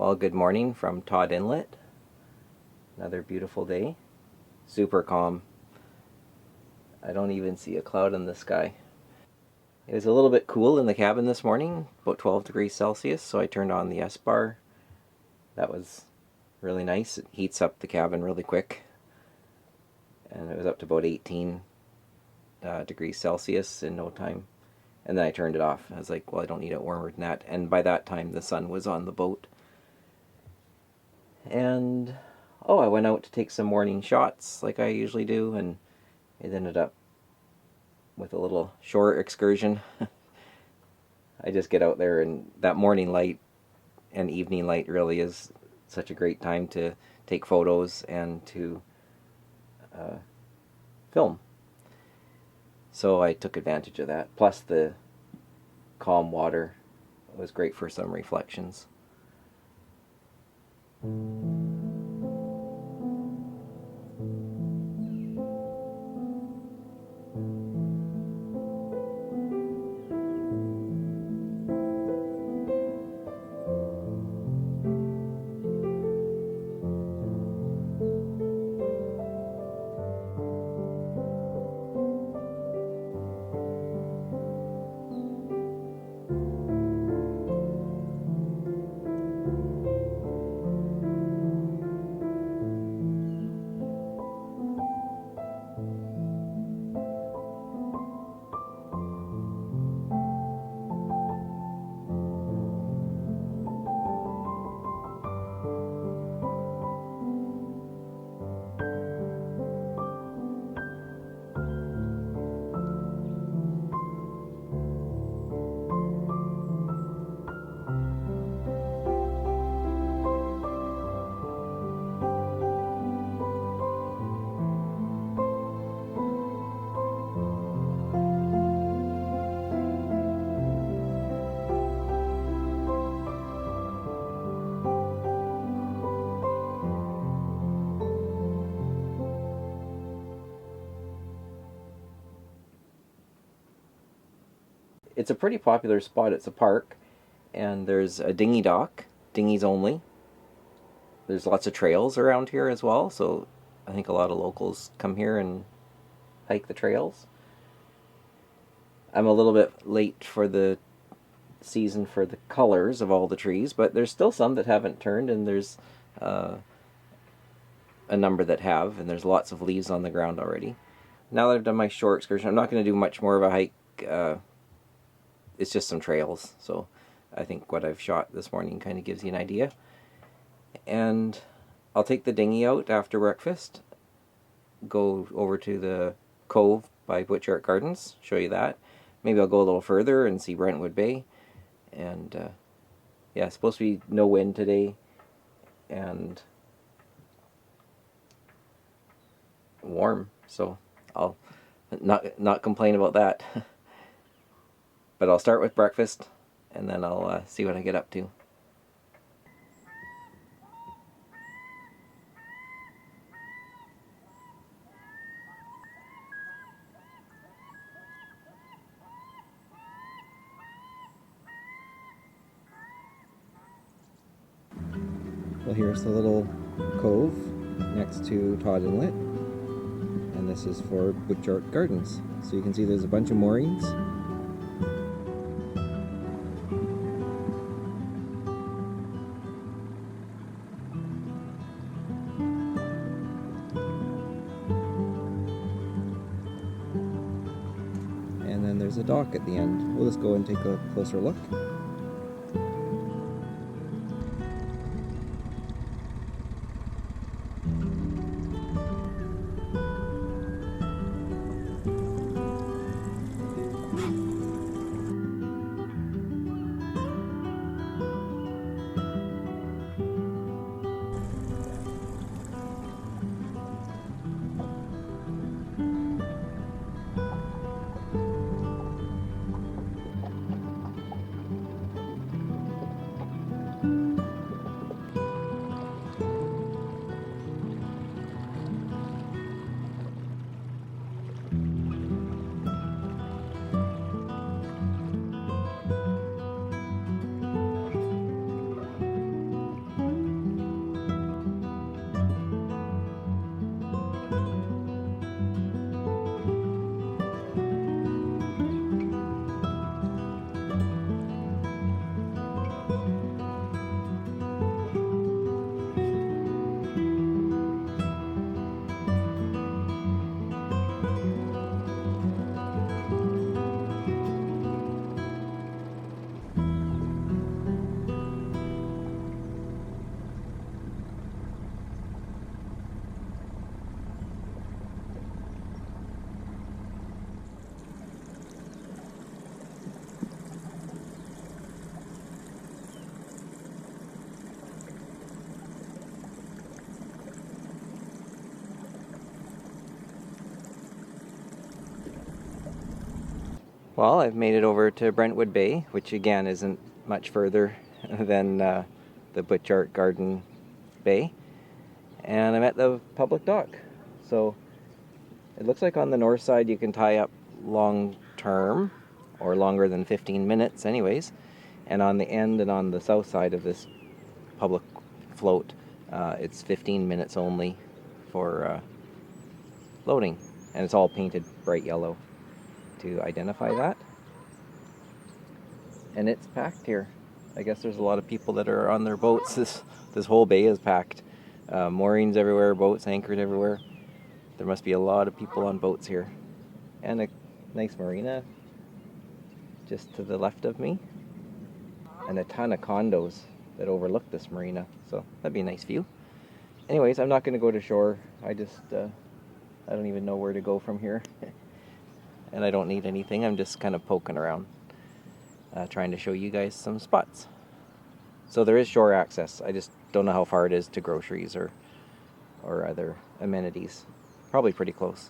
Well, good morning from Todd Inlet. Another beautiful day. Super calm. I don't even see a cloud in the sky. It was a little bit cool in the cabin this morning, about 12 degrees Celsius, so I turned on the S-bar. That was really nice. It heats up the cabin really quick. And it was up to about 18 degrees Celsius in no time. And then I turned it off. I was like, well, I don't need it warmer than that. And by that time, the sun was on the boat. And I went out to take some morning shots like I usually do, and it ended up with a little shore excursion. I just get out there, and that morning light and evening light really is such a great time to take photos and to film. So I took advantage of that. Plus the calm water was great for some reflections. It's a pretty popular spot. It's a park, and there's a dinghy dock, dinghies only. There's lots of trails around here as well, so I think a lot of locals come here and hike the trails. I'm a little bit late for the season for the colors of all the trees, but there's still some that haven't turned, and there's a number that have, and there's lots of leaves on the ground already. Now that I've done my shore excursion, I'm not going to do much more of a hike. It's just some trails, so I think what I've shot this morning kind of gives you an idea. And I'll take the dinghy out after breakfast, go over to the cove by Butchart Gardens, show you that. Maybe I'll go a little further and see Brentwood Bay. And yeah, it's supposed to be no wind today, and warm, so I'll not complain about that. But I'll start with breakfast, and then I'll see what I get up to. Well, here's the little cove next to Todd Inlet, and this is for Butchart Gardens. So you can see there's a bunch of moorings. And then there's a dock at the end. We'll just go and take a closer look. Well, I've made it over to Brentwood Bay, which again isn't much further than the Butchart Garden Bay. And I'm at the public dock. So it looks like on the north side you can tie up long term, or longer than 15 minutes anyways. And on the end and on the south side of this public float, it's 15 minutes only for loading. And it's all painted bright yellow to identify that. And it's packed here. I guess there's a lot of people that are on their boats. This whole bay is packed. Moorings everywhere, boats anchored everywhere. There must be a lot of people on boats here. And a nice marina just to the left of me. And a ton of condos that overlook this marina. So that'd be a nice view. Anyways, I'm not going to go to shore. I don't even know where to go from here. And I don't need anything. I'm just kind of poking around, trying to show you guys some spots. So there is shore access. I just don't know how far it is to groceries or other amenities. Probably pretty close.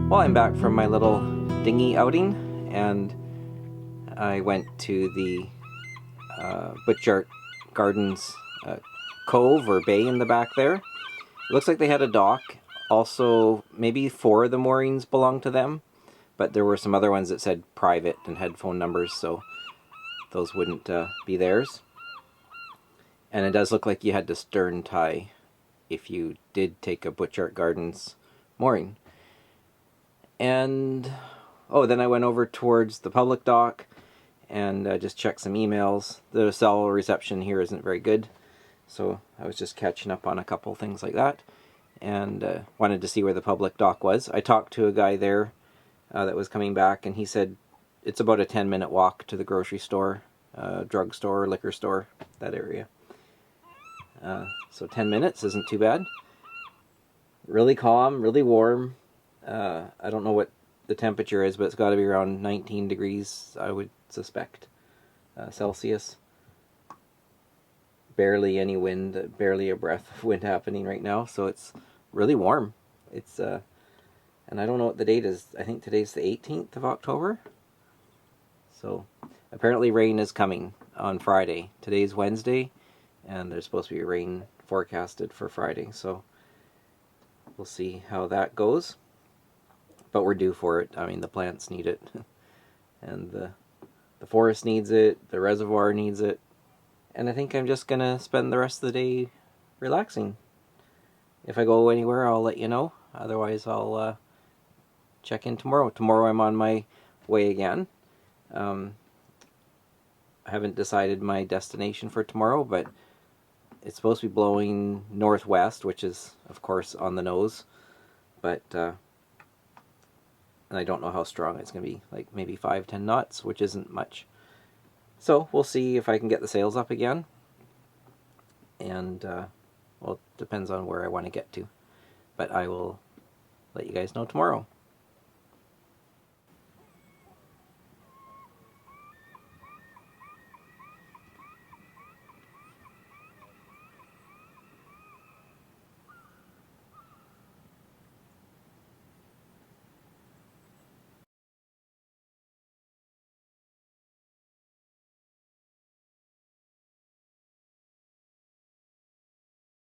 Well, I'm back from my little dinghy outing, and I went to the Butchart Gardens cove or bay in the back there. It looks like they had a dock. Also, maybe 4 of the moorings belonged to them, but there were some other ones that said private and had phone numbers, so those wouldn't be theirs. And it does look like you had to stern tie if you did take a Butchart Gardens mooring. And then I went over towards the public dock and just checked some emails. The cell reception here isn't very good, so I was just catching up on a couple things like that, and wanted to see where the public dock was. I talked to a guy there that was coming back, and he said it's about a 10-minute walk to the grocery store, drugstore, liquor store, that area. So 10 minutes isn't too bad. Really calm, really warm. I don't know what the temperature is, but it's got to be around 19 degrees, I would suspect, Celsius. Barely any wind, barely a breath of wind happening right now, so it's really warm. It's, and I don't know what the date is. I think today's the 18th of October. So apparently rain is coming on Friday. Today's Wednesday, and there's supposed to be rain forecasted for Friday, so we'll see how that goes. But we're due for it. I mean, the plants need it, and the forest needs it, the reservoir needs it, and I think I'm just going to spend the rest of the day relaxing. If I go anywhere, I'll let you know. Otherwise, I'll check in tomorrow. Tomorrow I'm on my way again. I haven't decided my destination for tomorrow, but it's supposed to be blowing northwest, which is, of course, on the nose, but and I don't know how strong it's going to be, like maybe 5-10 knots, which isn't much. So we'll see if I can get the sales up again. And, well, it depends on where I want to get to. But I will let you guys know tomorrow.